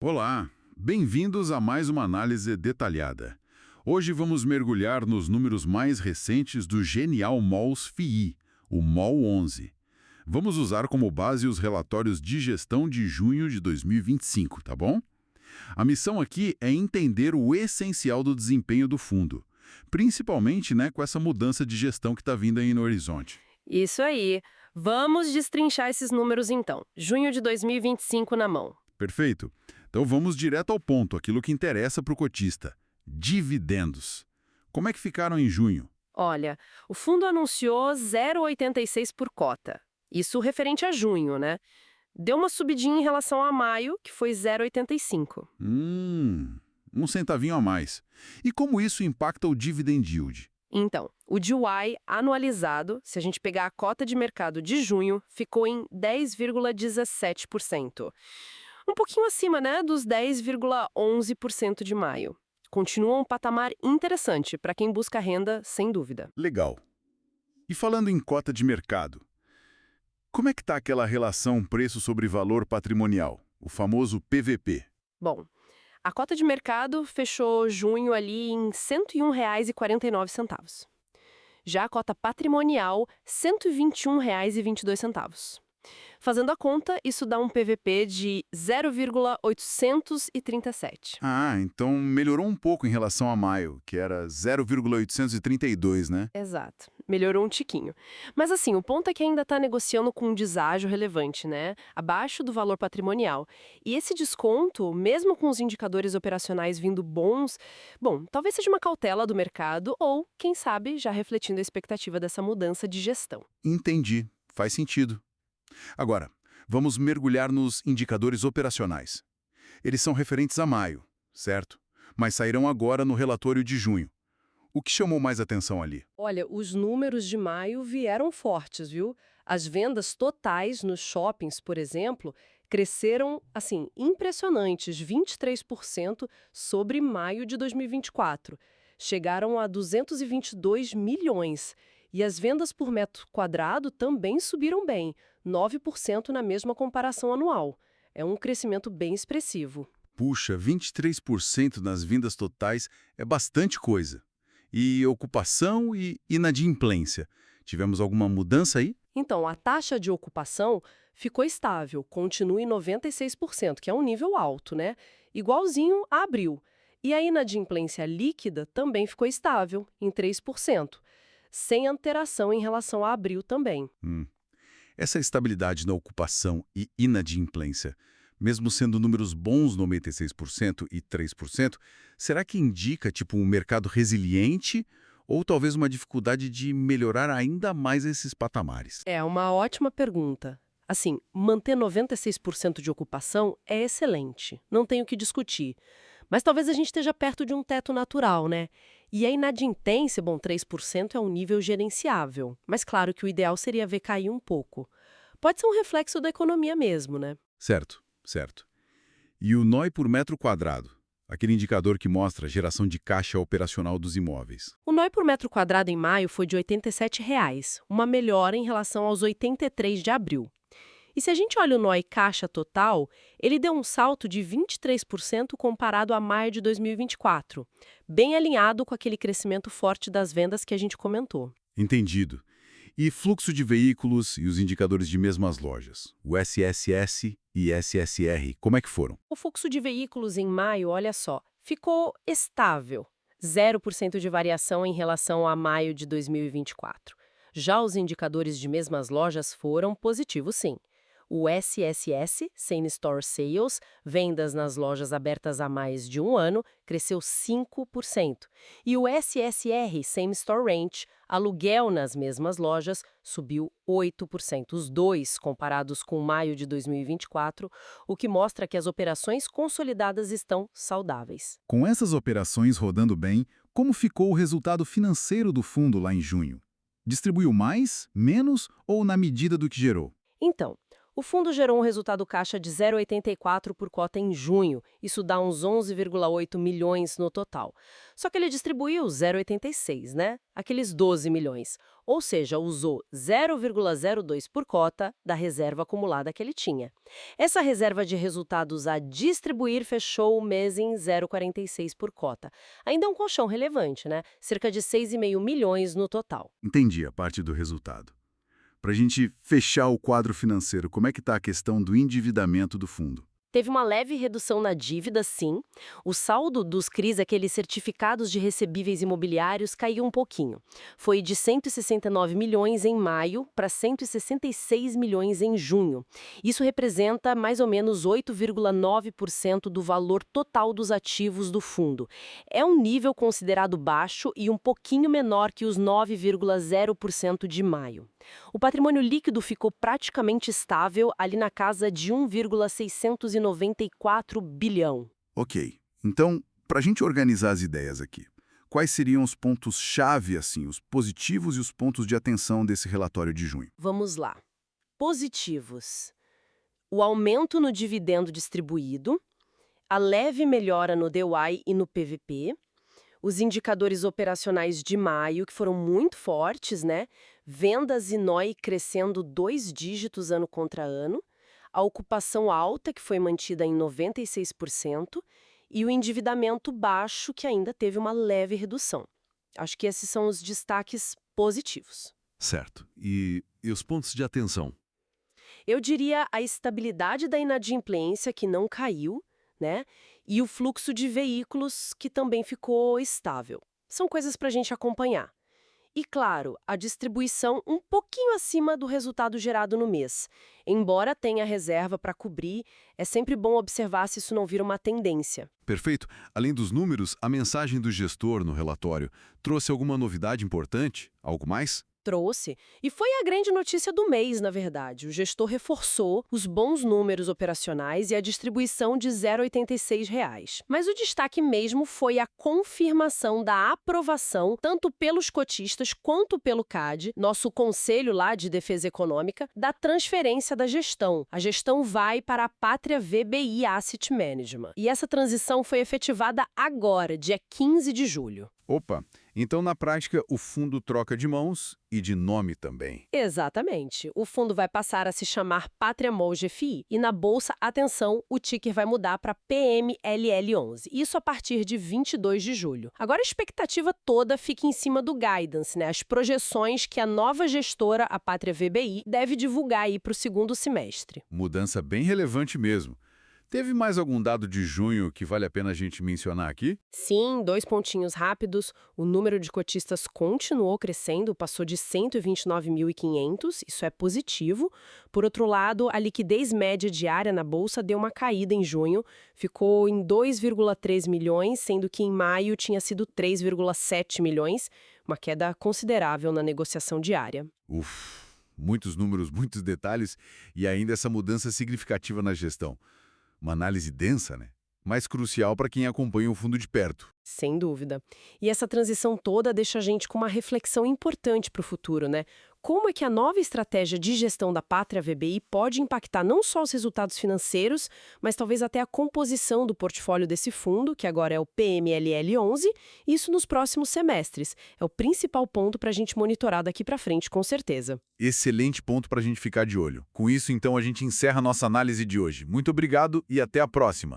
Olá, bem-vindos a mais uma análise detalhada. Hoje vamos mergulhar nos números mais recentes do genial MOLS FII, o MOL 11. Vamos usar como base os relatórios de gestão de junho de 2025, tá bom? A missão aqui é entender o essencial do desempenho do fundo, principalmente com essa mudança de gestão que está vindo aí no horizonte. Isso aí. Vamos destrinchar esses números então. Junho de 2025 na mão. Perfeito? Então vamos direto ao ponto, aquilo que interessa para o cotista. Dividendos. Como é que ficaram em junho? Olha, o fundo anunciou 0,86 por cota. Isso referente a junho, né? Deu uma subidinha em relação a maio, que foi 0,85. Um centavinho a mais. E como isso impacta o dividend yield? Então, o DY anualizado, se a gente pegar a cota de mercado de junho, ficou em 10,17%. Um pouquinho acima, né, dos 10,11% de maio. Continua um patamar interessante para quem busca renda, sem dúvida. Legal. E falando em cota de mercado, como é que está aquela relação preço sobre valor patrimonial, o famoso PVP? Bom, a cota de mercado fechou junho ali em R$ 101,49. Já a cota patrimonial, R$ 121,22. Fazendo a conta, isso dá um PVP de 0,837. Então melhorou um pouco em relação a maio, que era 0,832, né? Exato. Melhorou um tiquinho. Mas assim, o ponto é que ainda está negociando com um deságio relevante, né? Abaixo do valor patrimonial. E esse desconto, mesmo com os indicadores operacionais vindo bons, bom, talvez seja uma cautela do mercado ou, quem sabe, já refletindo a expectativa dessa mudança de gestão. Entendi. Faz sentido. Agora, vamos mergulhar nos indicadores operacionais. Eles são referentes a maio, certo? Mas sairão agora no relatório de junho. O que chamou mais atenção ali? Olha, os números de maio vieram fortes, viu? As vendas totais nos shoppings, por exemplo, cresceram, assim, impressionantes, 23% sobre maio de 2024. Chegaram a 222 milhões. E as vendas por metro quadrado também subiram bem, 9% na mesma comparação anual. É um crescimento bem expressivo. Puxa, 23% nas vendas totais é bastante coisa. E ocupação e inadimplência. Tivemos alguma mudança aí? Então, a taxa de ocupação ficou estável, continua em 96%, que é um nível alto, né? Igualzinho a abril. E a inadimplência líquida também ficou estável, em 3%, sem alteração em relação a abril também. Essa estabilidade na ocupação e inadimplência, mesmo sendo números bons 96% e 3%, será que indica um mercado resiliente ou talvez uma dificuldade de melhorar ainda mais esses patamares? É uma ótima pergunta. Assim, manter 96% de ocupação é excelente, não tenho o que discutir. Mas talvez a gente esteja perto de um teto natural, né? E a inadimplência, bom, 3% é um nível gerenciável. Mas claro que o ideal seria ver cair um pouco. Pode ser um reflexo da economia mesmo, né? Certo, certo. E o NOI por metro quadrado, aquele indicador que mostra a geração de caixa operacional dos imóveis. O NOI por metro quadrado em maio foi de R$ 87, uma melhora em relação aos 83 de abril. E se a gente olha o NOI caixa total, ele deu um salto de 23% comparado a maio de 2024, bem alinhado com aquele crescimento forte das vendas que a gente comentou. Entendido. E fluxo de veículos e os indicadores de mesmas lojas, o SSS e SSR, como é que foram? O fluxo de veículos em maio, olha só, ficou estável, 0% de variação em relação a maio de 2024. Já os indicadores de mesmas lojas foram positivos, sim. O SSS, Same Store Sales, vendas nas lojas abertas há mais de um ano, cresceu 5%. E o SSR, Same Store Rent, aluguel nas mesmas lojas, subiu 8%. Os dois comparados com maio de 2024, o que mostra que as operações consolidadas estão saudáveis. Com essas operações rodando bem, como ficou o resultado financeiro do fundo lá em junho? Distribuiu mais, menos ou na medida do que gerou? Então, O fundo gerou um resultado caixa de 0,84 por cota em junho. Isso dá uns 11,8 milhões no total. Só que ele distribuiu 0,86, né? Aqueles 12 milhões. Ou seja, usou 0,02 por cota da reserva acumulada que ele tinha. Essa reserva de resultados a distribuir fechou o mês em 0,46 por cota. Ainda é um colchão relevante, né? Cerca de 6,5 milhões no total. Entendi a parte do resultado. Para a gente fechar o quadro financeiro, como é que está a questão do endividamento do fundo? Teve uma leve redução na dívida, sim. O saldo dos CRIs, aqueles certificados de recebíveis imobiliários, caiu um pouquinho. Foi de 169 milhões em maio para 166 milhões em junho. Isso representa mais ou menos 8,9% do valor total dos ativos do fundo. É um nível considerado baixo e um pouquinho menor que os 9,0% de maio. O patrimônio líquido ficou praticamente estável ali na casa de 1,694 bilhão. Ok. Então, para a gente organizar as ideias aqui, quais seriam os pontos-chave, assim, os positivos e os pontos de atenção desse relatório de junho? Vamos lá. Positivos. O aumento no dividendo distribuído, a leve melhora no DY e no PVP, os indicadores operacionais de maio, que foram muito fortes, né? Vendas e NOI crescendo 2 dígitos ano contra ano, a ocupação alta, que foi mantida em 96%, e o endividamento baixo, que ainda teve uma leve redução. Acho que esses são os destaques positivos. Certo. E os pontos de atenção? Eu diria a estabilidade da inadimplência, que não caiu, né? E o fluxo de veículos, que também ficou estável. São coisas para a gente acompanhar. E, claro, a distribuição um pouquinho acima do resultado gerado no mês. Embora tenha reserva para cobrir, é sempre bom observar se isso não vira uma tendência. Perfeito. Além dos números, a mensagem do gestor no relatório trouxe alguma novidade importante? Algo mais? Trouxe. E foi a grande notícia do mês, na verdade. O gestor reforçou os bons números operacionais e a distribuição de R$ 0,86. Mas o destaque mesmo foi a confirmação da aprovação, tanto pelos cotistas quanto pelo CAD, nosso conselho lá de defesa econômica, da transferência da gestão. A gestão vai para a Pátria VBI Asset Management. E essa transição foi efetivada agora, dia 15 de julho. Opa, então na prática o fundo troca de mãos e de nome também. Exatamente. O fundo vai passar a se chamar Pátria Mall GFI e na bolsa, atenção, o ticker vai mudar para PMLL11. Isso a partir de 22 de julho. Agora a expectativa toda fica em cima do guidance, né? As projeções que a nova gestora, a Pátria VBI, deve divulgar aí para o segundo semestre. Mudança bem relevante mesmo. Teve mais algum dado de junho que vale a pena a gente mencionar aqui? Sim, 2 pontinhos rápidos. O número de cotistas continuou crescendo, passou de 129.500, isso é positivo. Por outro lado, a liquidez média diária na bolsa deu uma caída em junho, ficou em 2,3 milhões, sendo que em maio tinha sido 3,7 milhões, uma queda considerável na negociação diária. Muitos números, muitos detalhes e ainda essa mudança significativa na gestão. Uma análise densa, né? Mas crucial para quem acompanha o fundo de perto. Sem dúvida. E essa transição toda deixa a gente com uma reflexão importante para o futuro, né? Como é que a nova estratégia de gestão da Pátria VBI pode impactar não só os resultados financeiros, mas talvez até a composição do portfólio desse fundo, que agora é o PMLL11, isso nos próximos semestres. É o principal ponto para a gente monitorar daqui para frente, com certeza. Excelente ponto para a gente ficar de olho. Com isso, então, a gente encerra a nossa análise de hoje. Muito obrigado e até a próxima.